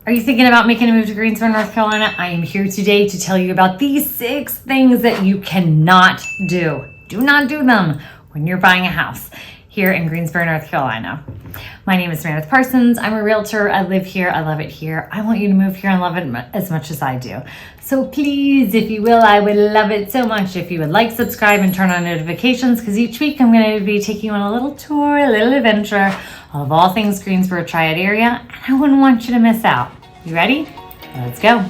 Are you thinking about making a move to Greensboro, North Carolina? I am here today to tell you about these 6 things that you cannot do. Do not do them when you're buying a house here in Greensboro, North Carolina. My name is Meredith Parsons. I'm a realtor. I live here. I love it here. I want you to move here and love it as much as I do. So please, if you will, I would love it so much if you would like, subscribe, and turn on notifications, because each week I'm going to be taking you on a little tour, a little adventure of all things Greensboro Triad area, and I wouldn't want you to miss out. You ready? Let's go.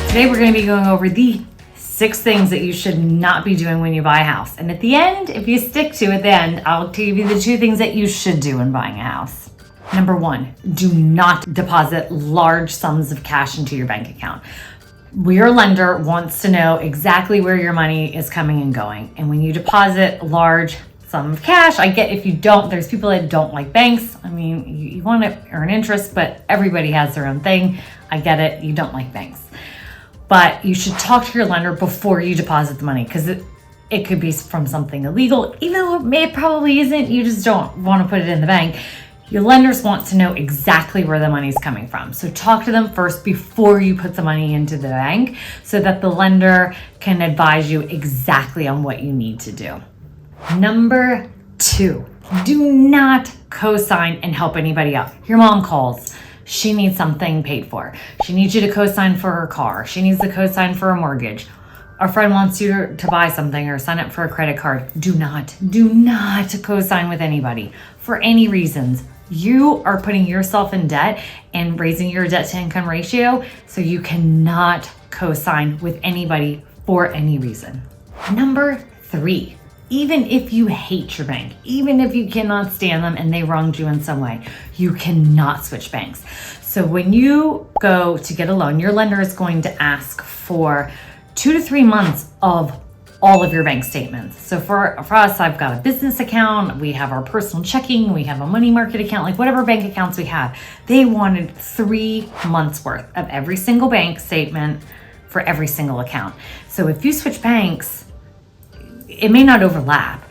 Today we're going to be going over the 6 things that you should not be doing when you buy a house. And at the end, if you stick to it, then I'll give you the 2 things that you should do when buying a house. Number 1, do not deposit large sums of cash into your bank account. Your lender wants to know exactly where your money is coming and going. And when you deposit a large sum of cash, I get if you don't, there's people that don't like banks. I mean, you want to earn interest, but everybody has their own thing. I get it. You don't like banks. But you should talk to your lender before you deposit the money, because it could be from something illegal, even though it probably isn't. You just don't want to put it in the bank. Your lenders want to know exactly where the money's coming from. So talk to them first before you put the money into the bank, so that the lender can advise you exactly on what you need to do. Number 2, do not co-sign and help anybody out. Your mom calls. She needs something paid for. She needs you to co-sign for her car. She needs to co-sign for a mortgage. A friend wants you to buy something or sign up for a credit card. Do not co-sign with anybody for any reasons. You are putting yourself in debt and raising your debt to income ratio, so you cannot co-sign with anybody for any reason. Number 3, even if you hate your bank, even if you cannot stand them and they wronged you in some way, you cannot switch banks. So when you go to get a loan, your lender is going to ask for 2 to 3 months of all of your bank statements. So for us, I've got a business account, we have our personal checking, we have a money market account, like whatever bank accounts we have. They wanted 3 months worth of every single bank statement for every single account. So if you switch banks, it may not overlap.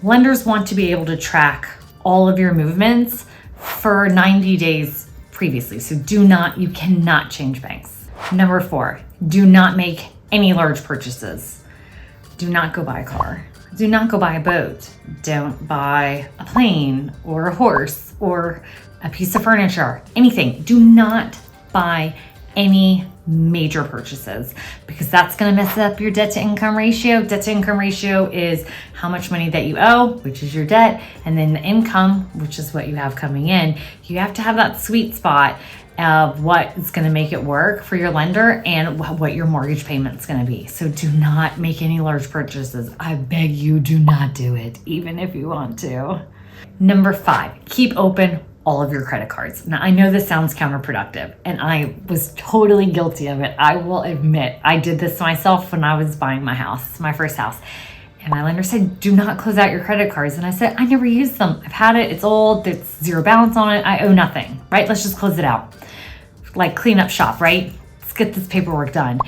Lenders want to be able to track all of your movements for 90 days previously. So you cannot change banks. Number 4, do not make any large purchases. Do not go buy a car. Do not go buy a boat. Don't buy a plane or a horse or a piece of furniture, anything. Do not buy any major purchases, because that's going to mess up your debt to income ratio. Debt to income ratio is how much money that you owe, which is your debt, and then the income, which is what you have coming in. You have to have that sweet spot of what is going to make it work for your lender and what your mortgage payment is going to be. So do not make any large purchases. I beg you, do not do it, even if you want to. Number 5, keep open all of your credit cards. Now, I know this sounds counterproductive, and I was totally guilty of it. I will admit, I did this myself when I was buying my house, my first house. And my lender said, do not close out your credit cards. And I said, I never used them. I've had it, it's old, it's 0 balance on it, I owe nothing, right? Let's just close it out. Like clean up shop, right? Let's get this paperwork done.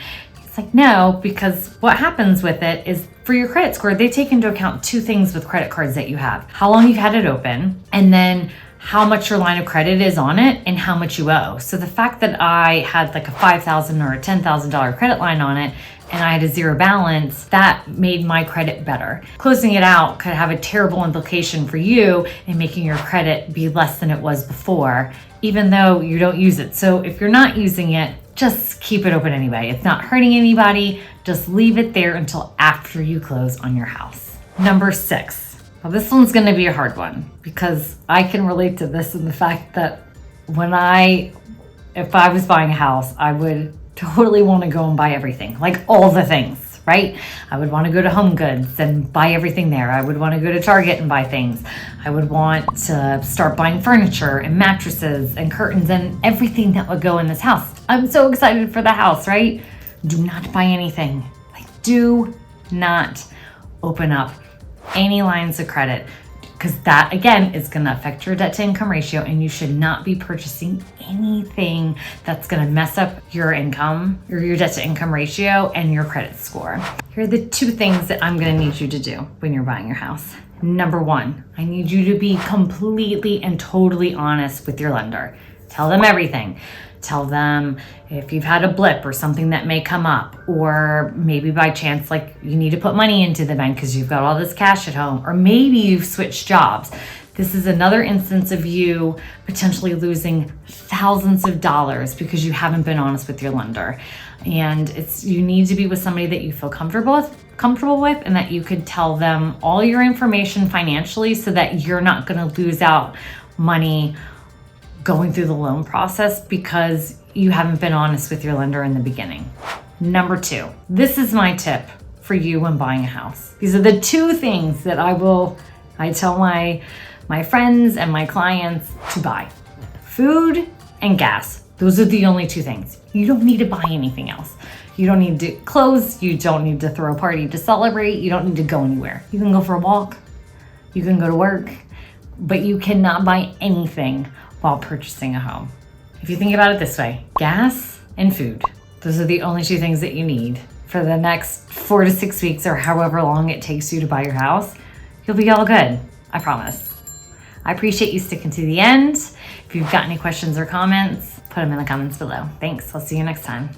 It's like, no, because what happens with it is, for your credit score, they take into account 2 things with credit cards that you have: how long you've had it open, and then how much your line of credit is on it and how much you owe. So the fact that I had like a $5,000 or a $10,000 credit line on it and I had a 0 balance, that made my credit better. Closing it out could have a terrible implication for you in making your credit be less than it was before, even though you don't use it. So if you're not using it, just keep it open anyway. It's not hurting anybody. Just leave it there until after you close on your house. Number 6. Now this one's going to be a hard one, because I can relate to this in the fact that if I was buying a house, I would totally want to go and buy everything, like all the things, right? I would want to go to Home Goods and buy everything there. I would want to go to Target and buy things. I would want to start buying furniture and mattresses and curtains and everything that would go in this house. I'm so excited for the house, right? Do not buy anything. Like, do not open up any lines of credit. because that again is going to affect your debt to income ratio, and you should not be purchasing anything that's going to mess up your income or your debt to income ratio and your credit score. Here are the 2 things that I'm going to need you to do when you're buying your house. Number 1, I need you to be completely and totally honest with your lender. Tell them everything. Tell them if you've had a blip or something that may come up, or maybe by chance, like you need to put money into the bank because you've got all this cash at home, or maybe you've switched jobs. This is another instance of you potentially losing thousands of dollars because you haven't been honest with your lender. And you need to be with somebody that you feel comfortable with, and that you could tell them all your information financially so that you're not going to lose out money going through the loan process because you haven't been honest with your lender in the beginning. Number 2, this is my tip for you when buying a house. These are the 2 things that I tell my friends and my clients to buy: food and gas. Those are the only 2 things. You don't need to buy anything else. You don't need to clothes. You don't need to throw a party to celebrate. You don't need to go anywhere. You can go for a walk. You can go to work, but you cannot buy anything while purchasing a home. If you think about it this way, gas and food, those are the only 2 things that you need for the next 4 to 6 weeks or however long it takes you to buy your house. You'll be all good, I promise. I appreciate you sticking to the end. If you've got any questions or comments, put them in the comments below. Thanks, I'll see you next time.